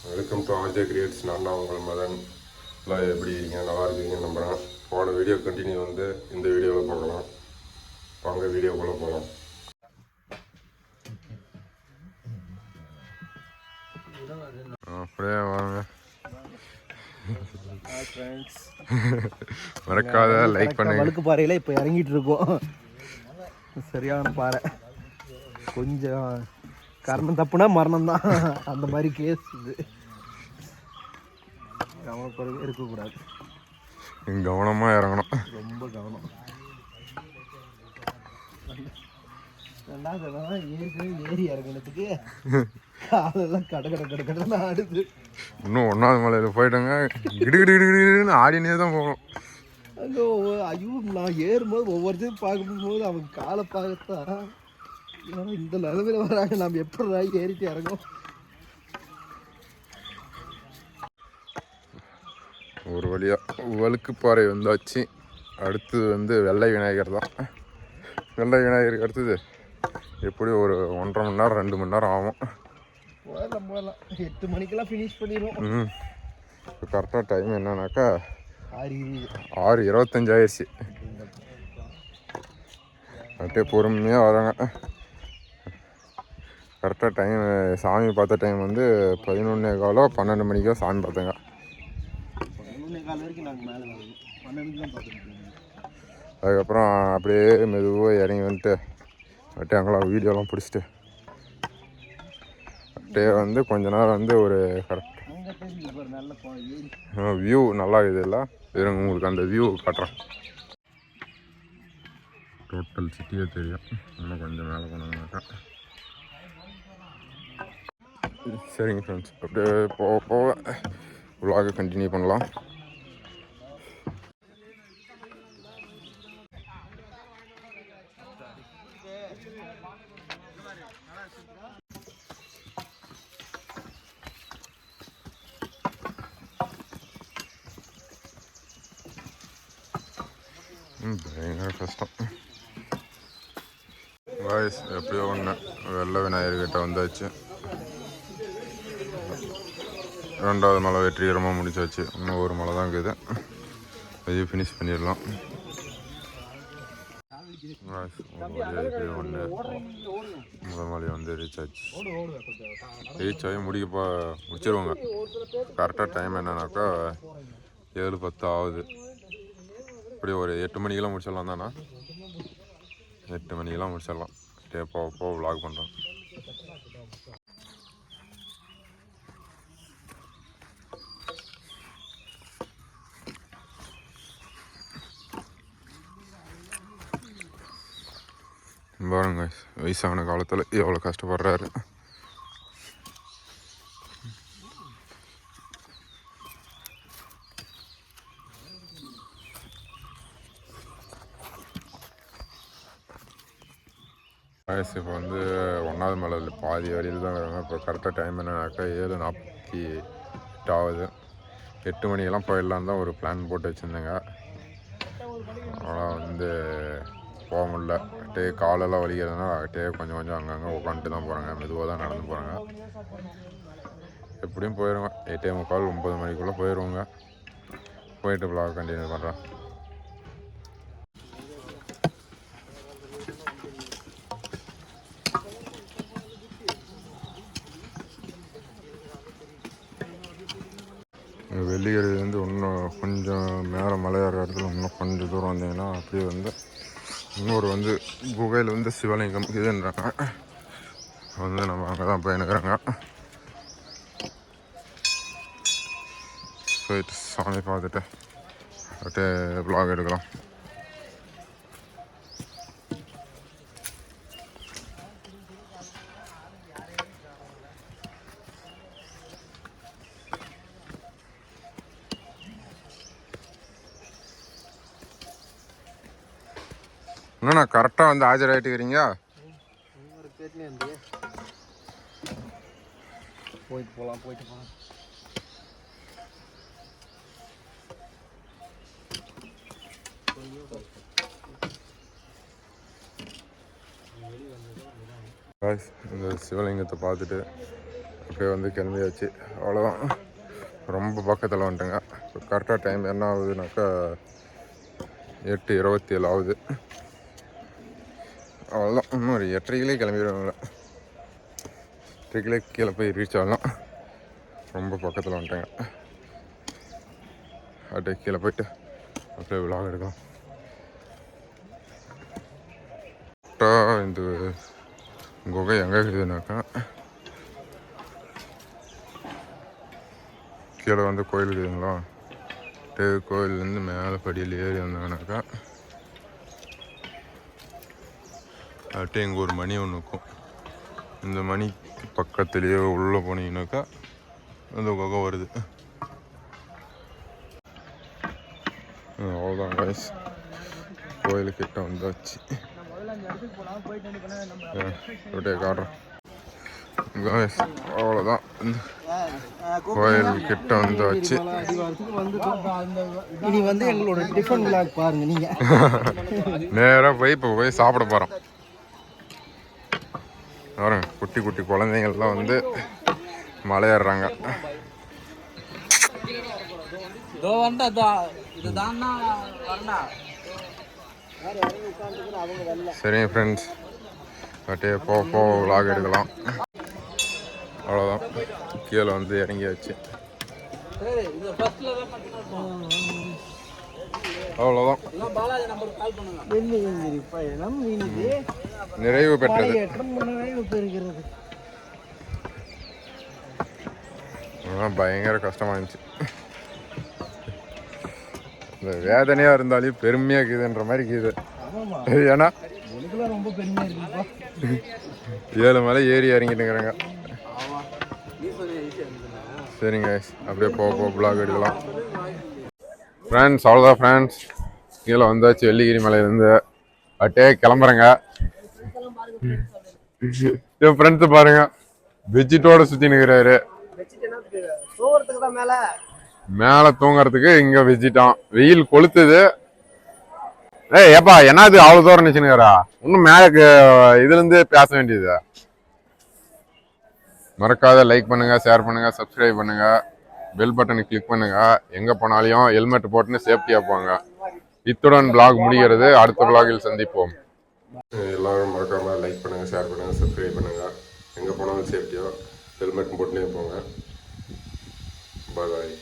Welcome to RJ creates. நான் தான் உங்கள் மதன். எல்லாம் எப்படி இருக்கீங்க? நல்லா இருக்கீங்கன்னு நம்புகிறேன். போன வீடியோ கண்டினியூ வந்து இந்த வீடியோவில் பார்க்கலாம். வாங்க வீடியோக்குள்ளே போகலாம். அப்படியே வாங்க. மறக்காத லைக் பண்ணுங்க. வழுக்கு பாறையில் இப்போ இறங்கிட்டு இருக்கோம். சரியான பாறை. கொஞ்சம் காரணம் தப்புனா மரணம் தான். அந்த மாதிரி கேஸ் இது. கவனக்குறைவே இருக்கக்கூடாது. கவனமாக இறங்கணும். ரொம்ப கவனம். ரெண்டாவது ஏறி இறங்கினதுக்கு காலெல்லாம் கடை ஆடுது. இன்னும் ஒன்றாவது மலையில் போயிட்டோங்க. கிடுகிடுன்னு ஆடினே தான் போகணும். அங்கே ஐயோ நான் ஏறும்போது ஒவ்வொருத்தையும் பார்க்கும்போது அவங்க காலை பார்க்கத்தான் இந்த நிலமையில வராங்க. நம்ம எப்படி ஏறிட்டு இறங்கும். ஒரு வழியாக வழுக்குப்பாறை வந்தாச்சு. அடுத்தது வந்து வெள்ளை விநாயகர் தான். வெள்ளை விநாயகருக்கு அடுத்தது எப்படி ஒரு 1.5 மணி நேரம் 2 மணி நேரம் ஆகும். போயிடலாம் 8 மணிக்கெல்லாம் ஃபினிஷ் பண்ணிடுவோம். இப்போ கரெக்டாக டைம் என்னன்னாக்கா 6:25 ஆயிடுச்சு. அப்படியே பொறுமையாக வராங்க. கரெக்டாக டைம் சாமி பார்த்த டைம் வந்து 11:15 12 மணிக்கோ சாமி பார்த்தேங்க. 11:15 வரைக்கும் நாங்கள் மேலே வருவோம். 12 தான் பார்த்துருக்கோம். அதுக்கப்புறம் அப்படியே மெதுவாக இறங்கி வந்துட்டு அப்படியே அங்கெல்லாம் வீடியோலாம் பிடிச்சிட்டு அப்படியே வந்து கொஞ்ச நேரம் வந்து ஒரு கரெக்ட் வியூ நல்லா இருக்குது. இல்லை இருங்க உங்களுக்கு அந்த வியூ காட்டுறேன். டோட்டல் சிட்டியே தெரியும். இன்னும் கொஞ்சம் மேலே போனாங்கனாக்கா. சரிங்க ஃப்ரெண்ட்ஸ், அப்படியே போக போக விலாகை கண்டினியூ பண்ணலாம். பயங்கர கஷ்டம் வாய்ஸ். எப்படியோ ஒன்று வெள்ளை விநாயகர்கிட்ட வந்தாச்சு. 2வது மலை வெற்றிகரமாக முடிச்சாச்சு. இன்னும் ஒரு மலை தான் இருக்குது. அதையும் ஃபினிஷ் பண்ணிடலாம். எப்படியோ ஒன்று முதல் மலையை வந்து ரீச் ஆச்சு. ரீச் ஆகி முடிச்சிருவாங்க. கரெக்டாக டைம் என்னன்னாக்கா 7:10 ஆகுது. இப்படி ஒரு 8 மணிக்கெல்லாம் முடிச்சிடலாம் தானே. 8 மணிக்கெல்லாம் முடிச்சிடலாம். போக விலாக் பண்ணுறோம். பாருங்க வயசான காலத்தில் எவ்வளோ கஷ்டப்படுறாரு. வயசு இப்போ வந்து 1வது மலையில் பாதி வழியில் தான் வராங்க. இப்போ கரெக்டாக டைம் என்னன்னாக்கா 7:48 ஆகுது. 8 மணிக்கெல்லாம் போயிடலாம் தான் ஒரு பிளான் போட்டு வச்சுருந்தேங்க. ஆனால் வந்து போக முடியல. காலெல்லாம் வலிக்கிறதுனா கொஞ்சம் அங்கங்கே உட்காந்துட்டு தான் போகிறாங்க. மெதுவாக தான் நடந்து போகிறாங்க. எப்படியும் போயிடுங்க. 8:45 9 மணிக்குள்ளே போயிடுவோங்க. போயிட்டு விலாக் கண்டினியூ பண்ணுறேன். வெள்ளிகிரிலேருந்து இன்னும் கொஞ்சம் மேலே மலையாற இடத்துல இன்னும் கொஞ்சம் தூரம் வந்தீங்கன்னா அப்படியே வந்து இன்னொரு வந்து குகையில் வந்து சிவலிங்கம் இதுன்றாங்க. வந்து நம்ம அங்கே தான் போயின்னுக்குறாங்க. போயிட்டு சாமி பார்த்துட்டு அப்படியே விலாக் எடுக்கலாம். இன்னும் கரெக்டாக வந்து ஆஜராகிட்டுக்கிறீங்க. போயிட்டு போகலாம். இந்த சிவலிங்கத்தை பார்த்துட்டு அப்படியே வந்து கிளம்பியாச்சு. அவ்வளோதான், ரொம்ப பக்கத்தில் வந்துட்டுங்க. இப்போ கரெக்டாக டைம் என்ன ஆகுதுனாக்கா 8:27 ஆகுது. அவ்வளோதான், இன்னும் ஒரு 8:30 கிளம்பிடுவாங்கள. 8:30 கீழே போய் ரீச் ஆகலாம். ரொம்ப பக்கத்தில் வந்துட்டேங்க. அப்படியே கீழே போயிட்டு அப்படியே விலாக் எடுக்கலாம். இந்த குகை எங்கே இருக்குதுனாக்கா கீழே வந்து கோயில் இருக்குதுங்களா, கோயிலேருந்து மேலே படியில் ஏறி வந்தாங்கனாக்கா அப்படியே இங்கே ஒரு மணி ஒன்று இருக்கும். இந்த மணிக்கு பக்கத்துலேயே உள்ளே போனீங்கன்னாக்கா அந்த குகை வருது. அவ்வளோதான் கைஸ், கோயிலுக்கிட்ட வந்தாச்சு. அப்படியே காட்டுறேன் கைஸ். அவ்வளோதான், கோயில்கிட்ட வந்தாச்சு. இனி வந்து எங்களோட டிஃபன் விளாக் பாருங்க நீங்க. நேராக போய் இப்போ போய் சாப்பிட போகிறோம். பாருங்க, குட்டி குட்டி குழந்தைங்கள்லாம் வந்து மலை ஏறுறாங்க. சரிங்க ஃப்ரெண்ட்ஸ், அப்படியே போ விலாக் எடுக்கலாம். அவ்வளோதான், கீழே வந்து இறங்கியாச்சு. அவ்வளோதான், நிறைவு பெற்றது. பயங்கர கஷ்டமா இருந்துச்சு. இந்த வேதனையாக இருந்தாலும் பெருமையாக இருக்குதுன்ற மாதிரி இருக்குது. ஏன்னா ரொம்ப பெருமையா இருக்குப்பா. 7 மலை ஏறி இறங்கிட்டுங்கிறாங்க. சரிங்க, அப்படியே போக பிளாக் எடுக்கலாம் ஃப்ரெண்ட்ஸ். அவ்வளோதான் ஃப்ரெண்ட்ஸ், கீழே வந்தாச்சு வெள்ளிகிரி மலையிலேருந்து. அப்படியே கிளம்புறேங்க. என் ஃப்ரெண்ட்ஸு பாருங்க, வெஜிட்டோட சுற்றி நிற்கிறாரு. மேலே தூங்குறதுக்கு இங்கே வெஜிட்டான். வெயில் கொளுத்துது. ஏப்பா என்னது அவ்வளோ தூரம் நினைச்சுனுக்கிறா? இன்னும் மேலே இதுலேருந்து பேச வேண்டியது. மறக்காத லைக் பண்ணுங்க, ஷேர் பண்ணுங்க, சப்ஸ்கிரைப் பண்ணுங்க, பெல் பட்டனை கிளிக் பண்ணுங்க. எங்கே போனாலையும் ஹெல்மெட் போட்டுன்னு சேஃப்டியாக போங்க. இத்துடன் பிளாக் முடிகிறது. அடுத்த பிளாகில் சந்திப்போம். எல்லாரும் மறக்காம லைக் பண்ணுங்க, ஷேர் பண்ணுங்க, சப்ஸ்கிரைப் பண்ணுங்க. எங்கே போனாலும் சேஃப்டியாக ஹெல்மெட் போட்டுனே போங்க. பாய் பாய்.